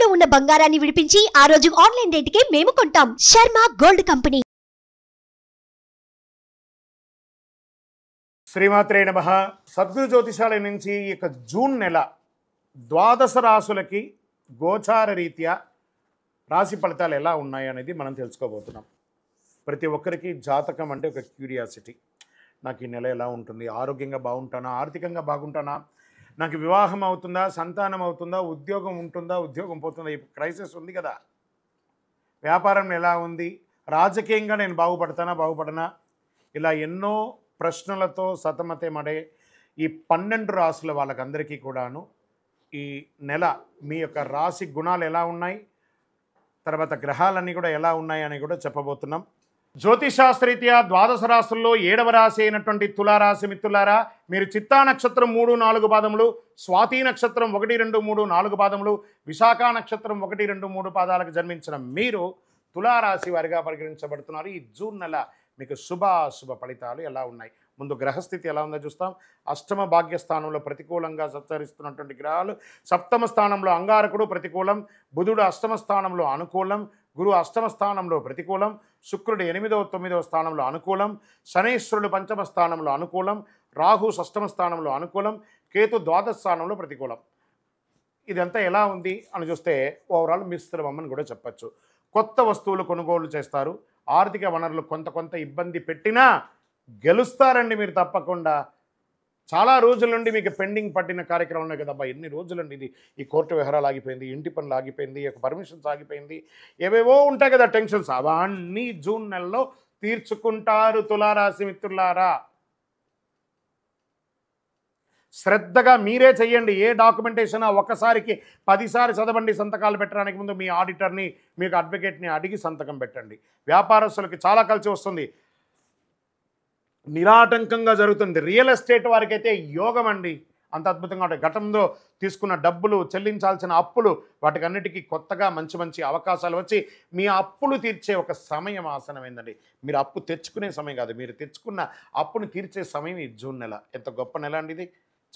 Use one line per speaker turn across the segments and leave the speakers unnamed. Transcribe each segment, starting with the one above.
తాకట్టులో ఉన్న బంగారాన్ని విడిపించి ఆ రోజు ఆన్లైన్ రేటుకే మేము కొంటాం. Sharma gold company.
శ్రీమాత్రే నమః. సద్గురు జ్యోతిషాలయం నుంచి ఇక జూన్ నెల ద్వాదశ రాశులకి గోచార రీత్యా రాశి ఫలితాలు ఎలా ఉన్నాయి అనేది మనం తెలుసుకోబోతున్నాం. ప్రతి ఒక్కరికి జాతకం అంటే ఒక క్యూరియాసిటీ. నాకు ఈ నెల ఎలా ఉంటుంది, ఆరోగ్యంగా బాగుంటానా, ఆర్థికంగా బాగుంటానా, నాకు వివాహం అవుతుందా, సంతానం అవుతుందా, ఉద్యోగం ఉంటుందా, ఉద్యోగం పోతుందా, ఈ క్రైసిస్ ఉంది కదా, వ్యాపారం ఎలా ఉంది, రాజకీయంగా నేను బాగుపడనా, ఇలా ఎన్నో ప్రశ్నలతో సతమతమడే ఈ 12 రాశుల వాళ్ళకందరికీ కూడాను ఈ నెల మీ యొక్క రాశి గుణాలు ఎలా ఉన్నాయి, తర్వాత గ్రహాలన్నీ కూడా ఎలా ఉన్నాయి అని కూడా చెప్పబోతున్నాం. జ్యోతిషాస్త్రరీత్యా ద్వాదశ రాశుల్లో 7వ రాశి అయినటువంటి తులారాశి మిత్రులారా, మీరు చిత్తా నక్షత్రం 3, 4 పాదములు, స్వాతి నక్షత్రం 1, 2, 3, 4 పాదములు, విశాఖ నక్షత్రం 1, 2, 3 పాదాలకు జన్మించిన మీరు తులారాశి వారిగా పరిగణించబడుతున్నారు. ఈ జూన్ నెల మీకు శుభాశుభ ఫలితాలు ఎలా ఉన్నాయి, ముందు గ్రహస్థితి ఎలా ఉందో చూస్తాం. అష్టమ భాగ్యస్థానంలో ప్రతికూలంగా సంచరిస్తున్నటువంటి గ్రహాలు, సప్తమ స్థానంలో అంగారకుడు ప్రతికూలం, బుధుడు అష్టమ స్థానంలో అనుకూలం, గురువు అష్టమ స్థానంలో ప్రతికూలం, శుక్రుడు 8వ 9వ స్థానంలో అనుకూలం, శనైశ్వరుడు పంచమ స్థానంలో అనుకూలం, రాహు షష్టమ స్థానంలో అనుకూలం, కేతు ద్వాదశ స్థానంలో ప్రతికూలం. ఇదంతా ఎలా ఉంది అని చూస్తే ఓవరాల్ మిశ్రమం అని కూడా చెప్పచ్చు. కొత్త వస్తువులు కొనుగోలు చేస్తారు. ఆర్థిక వనరులు కొంత ఇబ్బంది పెట్టినా గెలుస్తారండి మీరు తప్పకుండా. చాలా రోజుల నుండి మీకు పెండింగ్ పట్టిన కార్యక్రమం ఉన్నాయి కదబ్బా, ఎన్ని రోజులండి ఇది, ఈ కోర్టు వ్యవహారాలు ఆగిపోయింది, ఇంటి పనులు ఆగిపోయింది, ఈ యొక్క పర్మిషన్స్ ఆగిపోయింది, ఏవేవో ఉంటాయి కదా టెన్షన్స్, అవన్నీ జూన్ నెలలో తీర్చుకుంటారు తులారాశి మిత్రులారా. శ్రద్ధగా మీరే చెయ్యండి. ఏ డాక్యుమెంటేషన్ ఒక్కసారికి 10 సార్లు చదవండి. సంతకాలు పెట్టడానికి ముందు మీ ఆడిటర్ని, మీకు అడ్వకేట్ని అడిగి సంతకం పెట్టండి. వ్యాపారస్తులకి చాలా కలిసి వస్తుంది, నిరాటంకంగా జరుగుతుంది. రియల్ ఎస్టేట్ వారికి అయితే యోగం అండి, అంత అద్భుతంగా ఉంటాయి. గతంలో తీసుకున్న డబ్బులు, చెల్లించాల్సిన అప్పులు, వాటికన్నిటికీ కొత్తగా మంచి అవకాశాలు వచ్చి మీ అప్పులు తీర్చే ఒక సమయం ఆసనమైందండి. మీరు అప్పు తెచ్చుకునే సమయం కాదు, మీరు తెచ్చుకున్న అప్పును తీర్చే సమయం ఈ జూన్ నెల. ఎంత గొప్ప నెల అండి ఇది,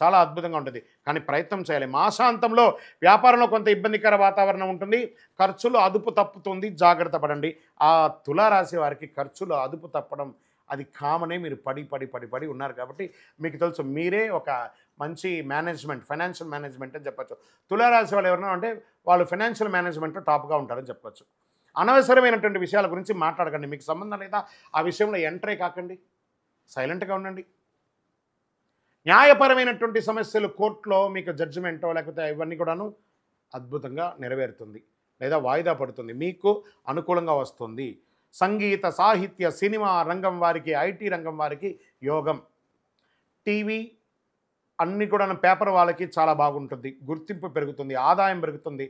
చాలా అద్భుతంగా ఉంటుంది. కానీ ప్రయత్నం చేయాలి. మాసాంతంలో వ్యాపారంలో కొంత ఇబ్బందికర వాతావరణం ఉంటుంది, ఖర్చులు అదుపు తప్పుతుంది, జాగ్రత్త పడండి. ఆ తులారాశి వారికి ఖర్చులు అదుపు తప్పడం అది కామనే. మీరు పడి ఉన్నారు కాబట్టి మీకు తెలుసు, మీరే ఒక మంచి మేనేజ్మెంట్, ఫైనాన్షియల్ మేనేజ్మెంట్ అని చెప్పచ్చు. తులారాశి వాళ్ళు ఎవరైనా అంటే వాళ్ళు ఫైనాన్షియల్ మేనేజ్మెంట్లో టాప్గా ఉంటారని చెప్పచ్చు. అనవసరమైనటువంటి విషయాల గురించి మాట్లాడకండి. మీకు సంబంధం లేదా ఆ విషయంలో ఎంటరే కాకండి, సైలెంట్గా ఉండండి. న్యాయపరమైనటువంటి సమస్యలు కోర్టులో మీకు జడ్జిమెంటో లేకపోతే ఇవన్నీ కూడాను అద్భుతంగా నెరవేరుతుంది, లేదా వాయిదా పడుతుంది, మీకు అనుకూలంగా వస్తుంది. సంగీత, సాహిత్య, సినిమా రంగం వారికి, ఐటీ రంగం వారికి యోగం. టీవీ అన్నీ కూడా పేపర్ వాళ్ళకి చాలా బాగుంటుంది, గుర్తింపు పెరుగుతుంది, ఆదాయం పెరుగుతుంది.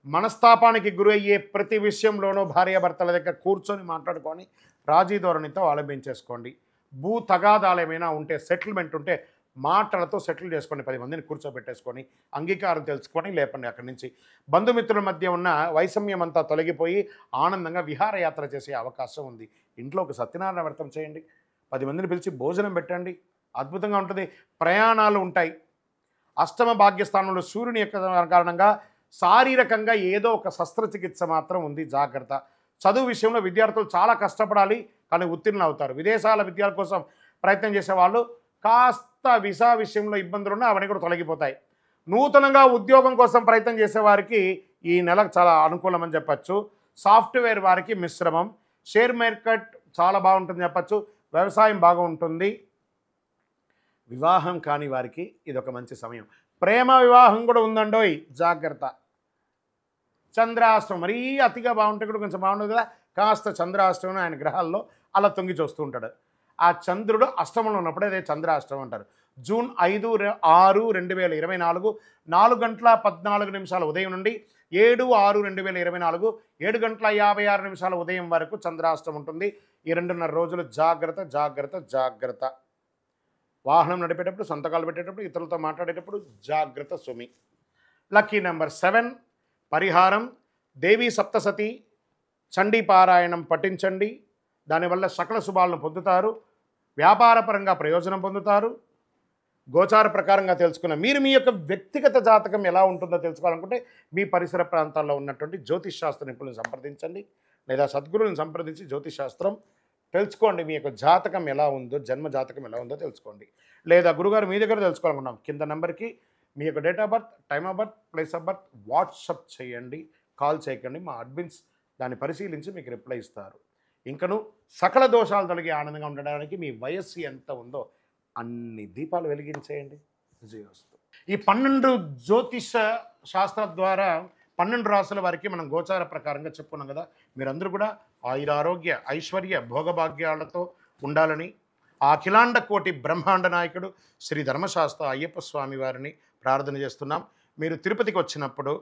మనస్తాపానికి గురి అయ్యే ప్రతి విషయంలోనూ భార్యాభర్తల దగ్గర కూర్చొని మాట్లాడుకొని రాజీ ధోరణితో ఆలంబించేసుకోండి. భూ తగాదాలు ఏమైనా ఉంటే, సెటిల్మెంట్ ఉంటే మాటలతో సెటిల్ చేసుకోండి. 10 మందిని కూర్చోబెట్టేసుకొని అంగీకారం తెలుసుకొని లేపండి అక్కడి నుంచి. బంధుమిత్రుల మధ్య ఉన్న వైషమ్యం అంతా తొలగిపోయి ఆనందంగా విహారయాత్ర చేసే అవకాశం ఉంది. ఇంట్లో ఒక సత్యనారాయణ వ్రతం చేయండి, 10 మందిని పిలిచి భోజనం పెట్టండి, అద్భుతంగా ఉంటుంది. ప్రయాణాలు ఉంటాయి. అష్టమ భాగ్యస్థానంలో సూర్యుని యొక్క కారణంగా శారీరకంగా ఏదో ఒక శస్త్రచికిత్స మాత్రం ఉంది, జాగ్రత్త. చదువు విషయంలో విద్యార్థులు చాలా కష్టపడాలి, కానీ ఉత్తీర్ణులు అవుతారు. విదేశాల విద్యాల కోసం ప్రయత్నం చేసేవాళ్ళు కాస్త వీసా విషయంలో ఇబ్బందులు ఉన్నా అవన్నీ కూడా తొలగిపోతాయి. నూతనంగా ఉద్యోగం కోసం ప్రయత్నం చేసేవారికి ఈ నెల చాలా అనుకూలమని చెప్పచ్చు. సాఫ్ట్వేర్ వారికి మిశ్రమం. షేర్ మార్కెట్ చాలా బాగుంటుంది చెప్పచ్చు. వ్యవసాయం బాగా ఉంటుంది. వివాహం కాని వారికి ఇది ఒక మంచి సమయం. ప్రేమ వివాహం కూడా ఉందండోయ్, జాగ్రత్త. చంద్రాష్టమం మరీ అతిగా బాగుంటే కూడా కొంచెం బాగుండదు కదా, కాస్త చంద్రాష్టమం ఆయన గ్రహాల్లో అలా తొంగి చూస్తూ ఉంటాడు. ఆ చంద్రుడు అష్టమంలో ఉన్నప్పుడే అదే చంద్రాష్టమం అంటారు. జూన్ 5, 6, 2024 4:14 ఉదయం నుండి 7, 6, 2024 7:56 ఉదయం వరకు చంద్రాష్టమం ఉంటుంది. ఈ 2.5 రోజులు జాగ్రత్త. వాహనం నడిపేటప్పుడు, సంతకాలు పెట్టేటప్పుడు, ఇతరులతో మాట్లాడేటప్పుడు జాగ్రత్త సుమి. Lucky number 7. పరిహారం దేవీ సప్తసతి చండీ పారాయణం పఠించండి. దానివల్ల సకల శుభాలను పొందుతారు. వ్యాపారపరంగా ప్రయోజనం పొందుతారు. గోచార ప్రకారంగా తెలుసుకున్న మీరు మీ యొక్క వ్యక్తిగత జాతకం ఎలా ఉంటుందో తెలుసుకోవాలనుకుంటే మీ పరిసర ప్రాంతాల్లో ఉన్నటువంటి జ్యోతిష్ శాస్త్ర నిపుణులను సంప్రదించండి, లేదా సద్గురువులను సంప్రదించి జ్యోతిష్ శాస్త్రం తెలుసుకోండి. మీ యొక్క జాతకం ఎలా ఉందో, జన్మ జాతకం ఎలా ఉందో తెలుసుకోండి. లేదా గురుగారు మీ దగ్గర తెలుసుకోవాలనుకున్నాం, కింద నెంబర్కి మీ యొక్క date of birth, time of birth, place of birth WhatsApp చేయండి, కాల్ చేయకండి. మా అడ్మిన్స్ దాన్ని పరిశీలించి మీకు రిప్లై ఇస్తారు. ఇంకను సకల దోషాలు తొలగి ఆనందంగా ఉండడానికి మీ వయస్సు ఎంత ఉందో అన్ని దీపాలు వెలిగించేయండి. విజయోస్తు. ఈ 12 జ్యోతిష శాస్త్ర ద్వారా 12 రాసుల వారికి మనం గోచార ప్రకారంగా చెప్పుకున్నాం కదా. మీరందరూ కూడా ఆయురారోగ్య ఐశ్వర్య భోగభాగ్యాలతో ఉండాలని ఆ అఖిలాండ కోటి బ్రహ్మాండ నాయకుడు శ్రీ ధర్మశాస్త్ర అయ్యప్ప స్వామి వారిని ప్రార్థన చేస్తున్నాం. మీరు తిరుపతికి వచ్చినప్పుడు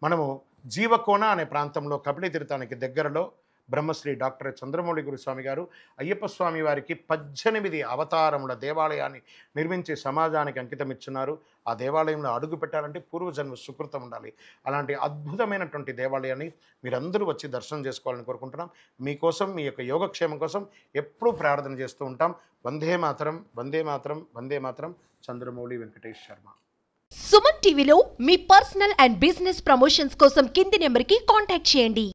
మనము జీవకోన అనే ప్రాంతంలో కపిలి తీర్థానికి దగ్గరలో బ్రహ్మశ్రీ డాక్టర్ చంద్రమౌళి గురుస్వామి గారు అయ్యప్ప స్వామి వారికి 18 అవతారముల దేవాలయాన్ని నిర్మించి సమాజానికి అంకితం ఇచ్చున్నారు. ఆ దేవాలయంలో అడుగు పెట్టాలంటే పూర్వజన్మ సుకృతం ఉండాలి. అలాంటి అద్భుతమైనటువంటి దేవాలయాన్ని మీరందరూ వచ్చి దర్శనం చేసుకోవాలని కోరుకుంటున్నాం. మీకోసం, మీ యొక్క యోగక్షేమం కోసం ఎప్పుడూ ప్రార్థన చేస్తూ ఉంటాం. వందే మాతరం, వందే మాతరం, వందే మాతరం. చంద్రమౌళి వెంకటేష్ శర్మ.
సుమన్ టీవీలో మీ పర్సనల్ అండ్ బిజినెస్ ప్రమోషన్స్ కోసం కింది నెంబర్కి కాంటాక్ట్ చేయండి.